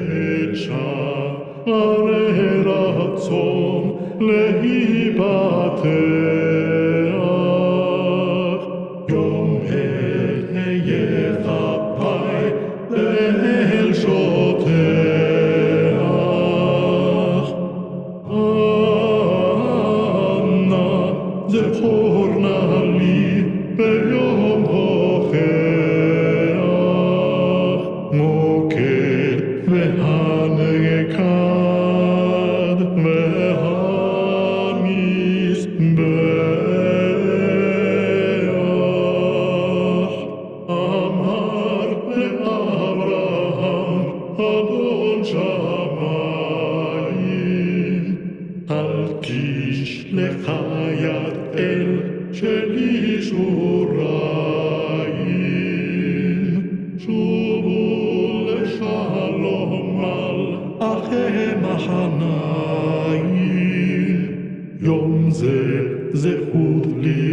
את שערי רצון להיפתח, יום אהיה כפיי לאל שוטח. אנא זכור נא לי ביום הוכח, מוקד והנגד והמזבח. אמר לאברהם אדון שמיים, אל תשלח יד אל של ייסוריים, שובו לשלום מלאכי מחניים. יום זה זכות לי